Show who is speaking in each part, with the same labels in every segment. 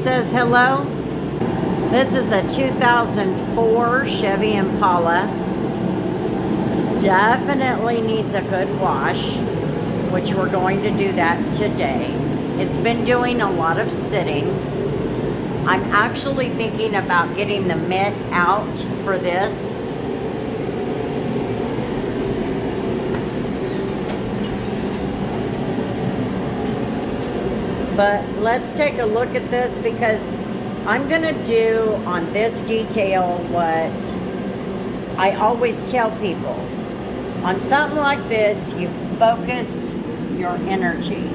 Speaker 1: says hello. This is a 2004 Chevy Impala. Definitely needs a good wash, which we're going to do that today. It's been doing a lot of sitting. I'm actually thinking about getting the mitt out for this. But let's take a look at this, because I'm gonna do on this detail what I always tell people. On something like this, you focus your energy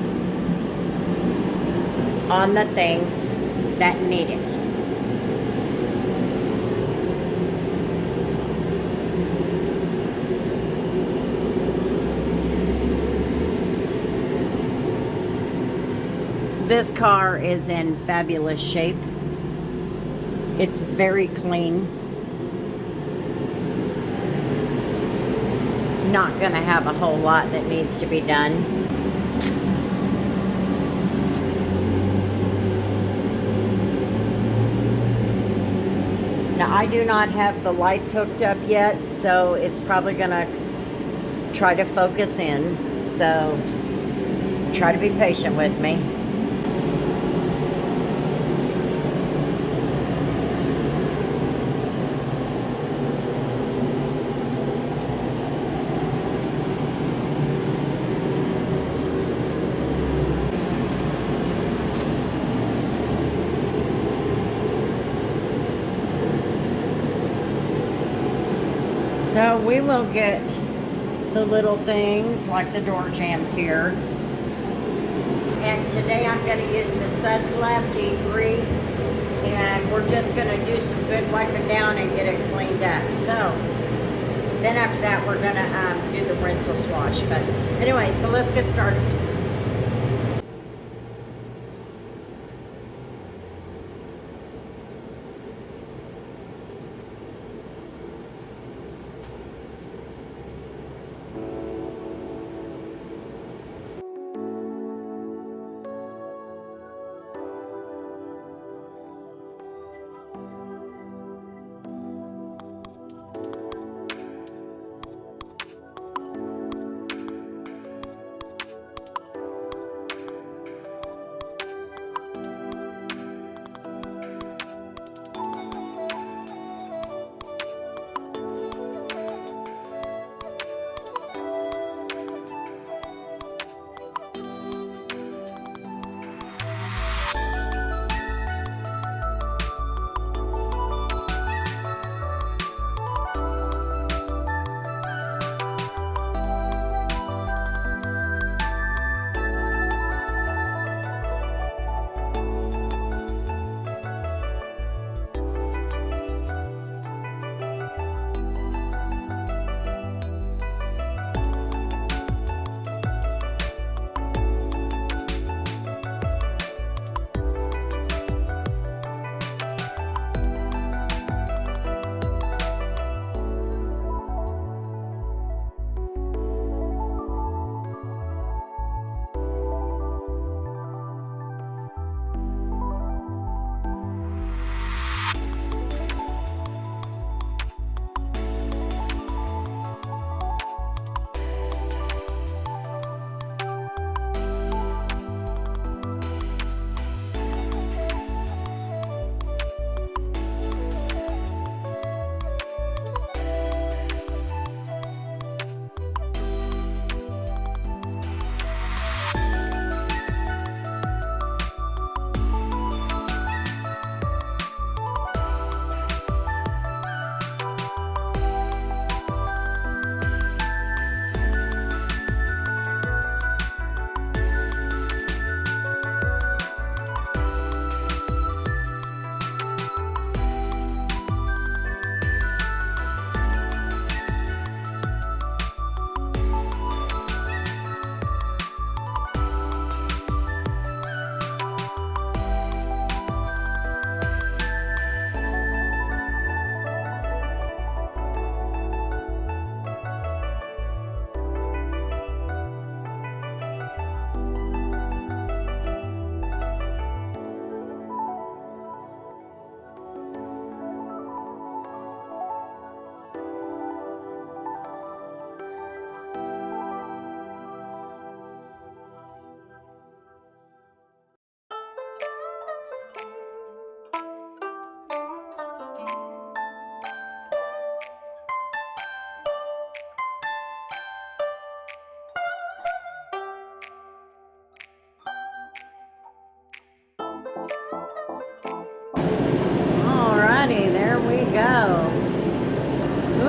Speaker 1: on the things that need it. This car is in fabulous shape. It's very clean. Not gonna have a whole lot that needs to be done. Now, I do not have the lights hooked up yet, so it's probably gonna try to focus in. So try to be patient with me. So we will get the little things like the door jambs here. And today I'm going to use the Suds Lab D3. And we're just going to do some good wiping down and get it cleaned up. So then after that we're going to do the rinseless wash. But anyway, so let's get started.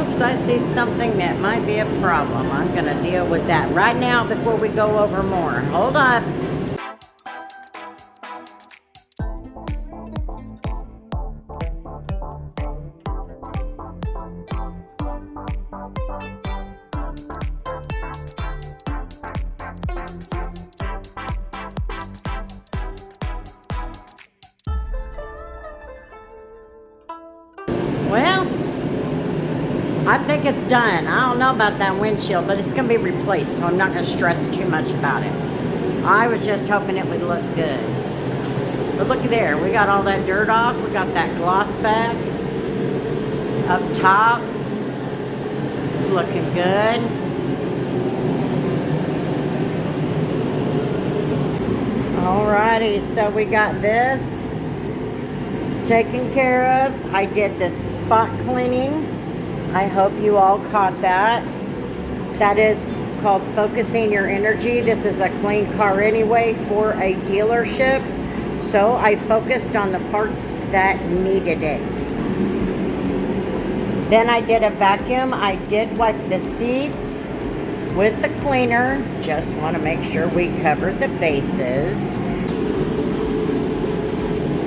Speaker 1: Oops, I see something that might be a problem. I'm going to deal with that right now before we go over more. Hold on. Well, I think it's done. I don't know about that windshield, but it's going to be replaced, so I'm not going to stress too much about it. I was just hoping it would look good. But looky there. We got all that dirt off. We got that gloss back up top. It's looking good. Alrighty, so we got this taken care of. I did the spot cleaning. I hope you all caught that. That is called focusing your energy. This is a clean car anyway for a dealership. So I focused on the parts that needed it. Then I did a vacuum. I did wipe the seats with the cleaner. Just want to make sure we covered the bases.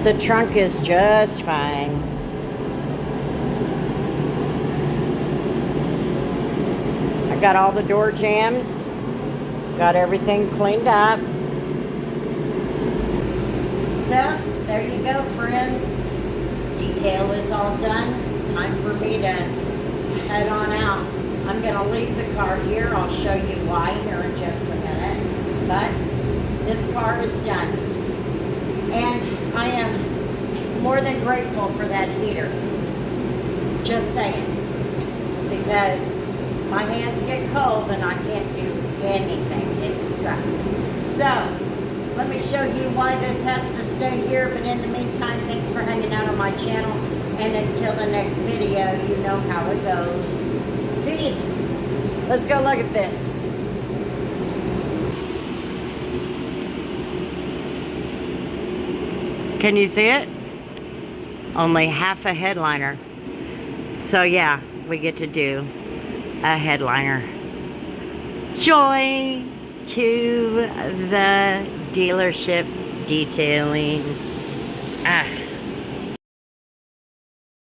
Speaker 1: The trunk is just fine. I got all the door jambs. Got everything cleaned up. So, there you go, friends. Detail is all done. Time for me to head on out. I'm going to leave the car here. I'll show you why here in just a minute. But this car is done. And I am more than grateful for that heater. Just saying. Because my hands get cold and I can't do anything. It sucks. So, let me show you why this has to stay here. But in the meantime, thanks for hanging out on my channel. And until the next video, you know how it goes. Peace. Let's go look at this. Can you see it? Only half a headliner. So yeah, we get to do a headliner. Joy to the dealership detailing.